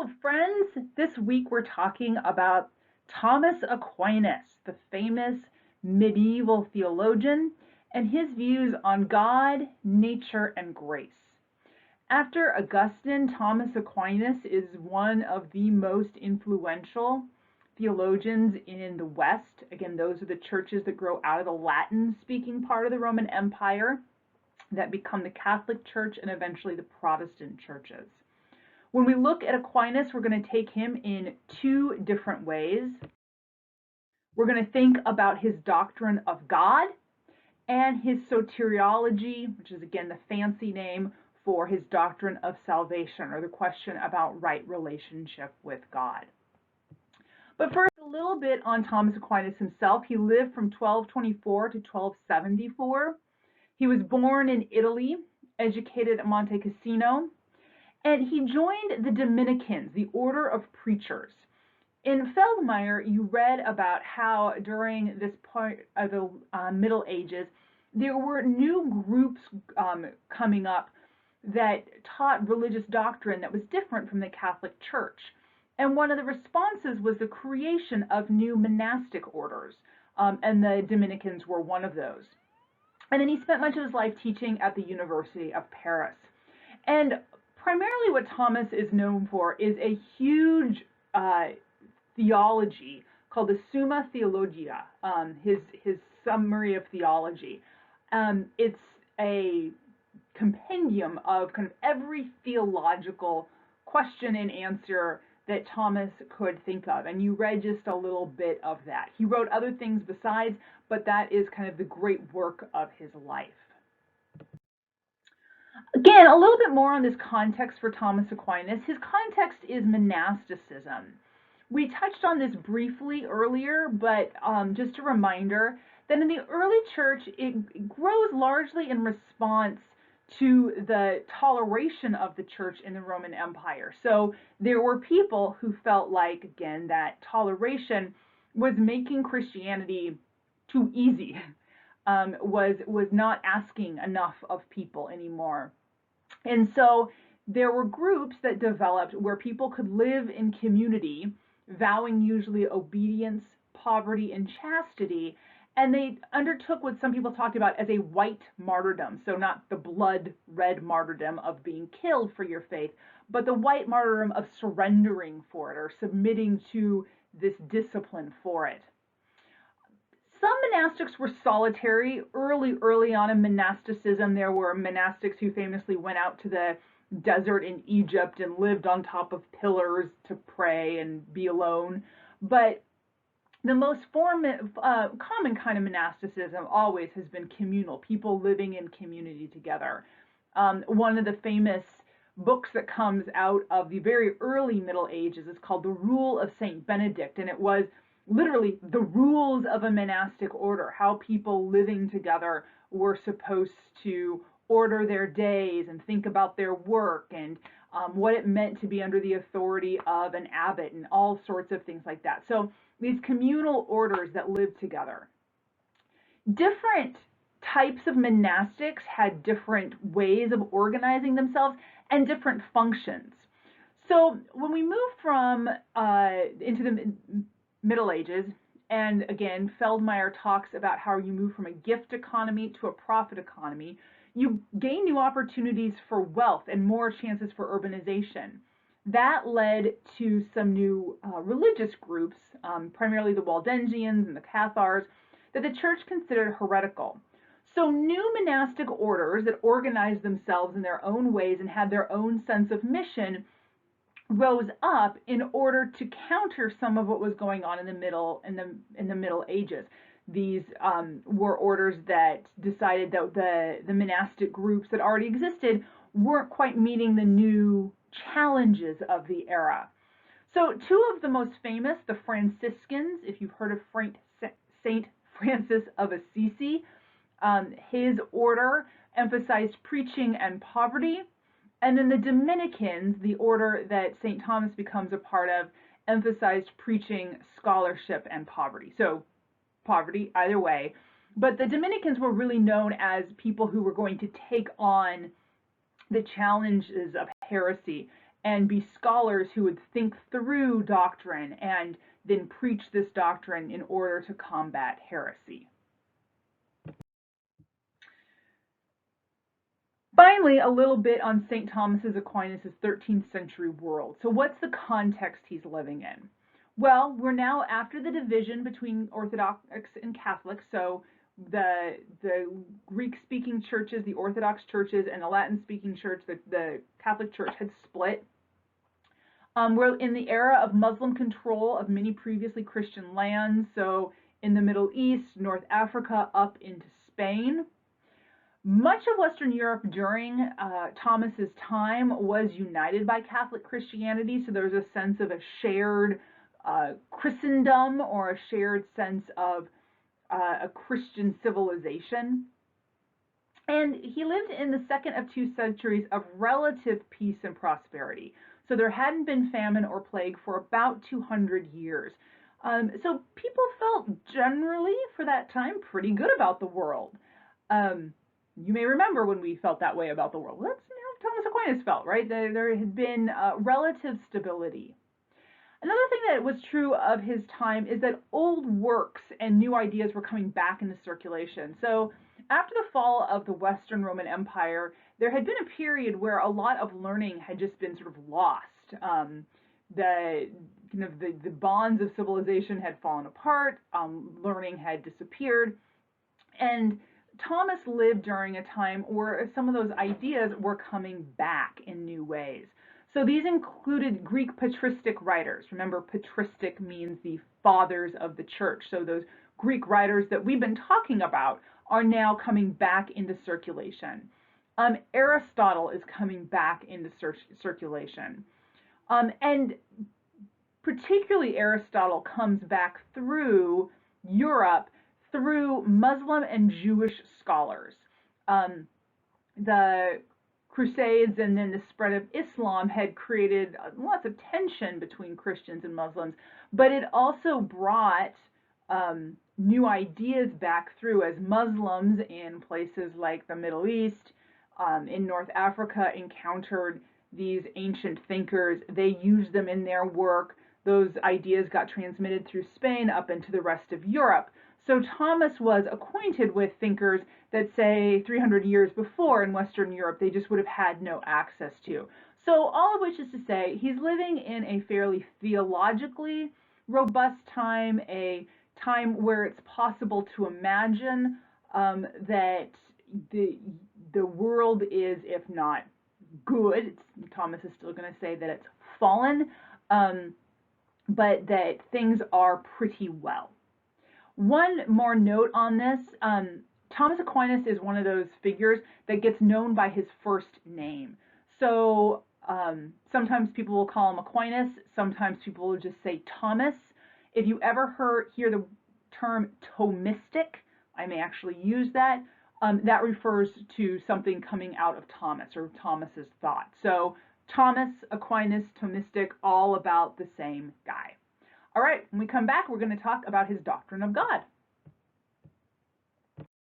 Hello, friends. This week we're talking about Thomas Aquinas, the famous medieval theologian, and his views on God, nature, and grace. After Augustine, Thomas Aquinas is one of the most influential theologians in the West. Again, those are the churches that grow out of the Latin-speaking part of the Roman Empire that become the Catholic Church and eventually the Protestant churches. When we look at Aquinas, we're going to take him in two different ways. We're going to think about his doctrine of God and his soteriology, which is again the fancy name for his doctrine of salvation, or the question about right relationship with God. But first, a little bit on Thomas Aquinas himself. He lived from 1224 to 1274. He was born in Italy, educated at Monte Cassino, and he joined the Dominicans, the order of preachers. In Feldmeyer, you read about how during this part of the Middle Ages, there were new groups coming up that taught religious doctrine that was different from the Catholic Church. And one of the responses was the creation of new monastic orders, and the Dominicans were one of those. And then he spent much of his life teaching at the University of Paris. And primarily what Thomas is known for is a huge theology called the Summa Theologia, his summary of theology. It's a compendium of kind of every theological question and answer that Thomas could think of, and you read just a little bit of that. He wrote other things besides, but that is kind of the great work of his life. Again, a little bit more on this context for Thomas Aquinas. His context is monasticism. We touched on this briefly earlier, but just a reminder that in the early church, it grows largely in response to the toleration of the church in the Roman Empire. So there were people who felt like, again, that toleration was making Christianity too easy, was not asking enough of people anymore. And so there were groups that developed where people could live in community, vowing usually obedience, poverty, and chastity, and they undertook what some people talked about as a white martyrdom. So not the blood red martyrdom of being killed for your faith, but the white martyrdom of surrendering for it or submitting to this discipline for it. Some monastics were solitary. Early on in monasticism, there were monastics who famously went out to the desert in Egypt and lived on top of pillars to pray and be alone. But the most common kind of monasticism always has been communal, people living in community together. One of the famous books that comes out of the very early Middle Ages is called The Rule of Saint Benedict, and it was literally the rules of a monastic order, how people living together were supposed to order their days and think about their work and what it meant to be under the authority of an abbot and all sorts of things like that. So these communal orders that lived together. Different types of monastics had different ways of organizing themselves and different functions. So when we move from into the Middle Ages, and again, Feldmeyer talks about how you move from a gift economy to a profit economy, you gain new opportunities for wealth and more chances for urbanization. That led to some new religious groups, primarily the Waldensians and the Cathars, that the church considered heretical. So new monastic orders that organized themselves in their own ways and had their own sense of mission rose up in order to counter some of what was going on in the Middle Ages. These were orders that decided that the monastic groups that already existed weren't quite meeting the new challenges of the era. So two of the most famous, the Franciscans, if you've heard of Saint Francis of Assisi, his order emphasized preaching and poverty. And then the Dominicans, the order that St. Thomas becomes a part of, emphasized preaching, scholarship, and poverty. So poverty, either way. But the Dominicans were really known as people who were going to take on the challenges of heresy and be scholars who would think through doctrine and then preach this doctrine in order to combat heresy. Finally, a little bit on St. Thomas Aquinas' 13th century world. So what's the context he's living in? Well, we're now after the division between Orthodox and Catholics. So the Greek-speaking churches, the Orthodox churches, and the Latin-speaking church, the Catholic Church had split. We're in the era of Muslim control of many previously Christian lands. So in the Middle East, North Africa, up into Spain. Much of Western Europe during Thomas's time was united by Catholic Christianity, so there was a sense of a shared Christendom or a shared sense of a Christian civilization. And he lived in the second of 2 centuries of relative peace and prosperity. So there hadn't been famine or plague for about 200 years. So people felt generally, for that time, pretty good about the world. You may remember when we felt that way about the world. That's how Thomas Aquinas felt, right? There had been relative stability. Another thing that was true of his time is that old works and new ideas were coming back into circulation. So after the fall of the Western Roman Empire, there had been a period where a lot of learning had just been sort of lost. The bonds of civilization had fallen apart, learning had disappeared, and Thomas lived during a time where some of those ideas were coming back in new ways. So these included Greek patristic writers. Remember, patristic means the fathers of the church. So those Greek writers that we've been talking about are now coming back into circulation. Aristotle is coming back into circulation. And particularly Aristotle comes back through Europe through Muslim and Jewish scholars. The Crusades and then the spread of Islam had created lots of tension between Christians and Muslims, but it also brought new ideas back through as Muslims in places like the Middle East, in North Africa, encountered these ancient thinkers. They used them in their work. Those ideas got transmitted through Spain up into the rest of Europe. So Thomas was acquainted with thinkers that, say, 300 years before in Western Europe, they just would have had no access to. So all of which is to say, he's living in a fairly theologically robust time, a time where it's possible to imagine that the world is, if not good, Thomas is still going to say that it's fallen, but that things are pretty well. One more note on this, Thomas Aquinas is one of those figures that gets known by his first name. So sometimes people will call him Aquinas, sometimes people will just say Thomas. If you ever hear the term Thomistic, I may actually use that. That refers to something coming out of Thomas or Thomas's thought. So Thomas, Aquinas, Thomistic, all about the same guy. All right, when we come back, we're going to talk about his doctrine of God.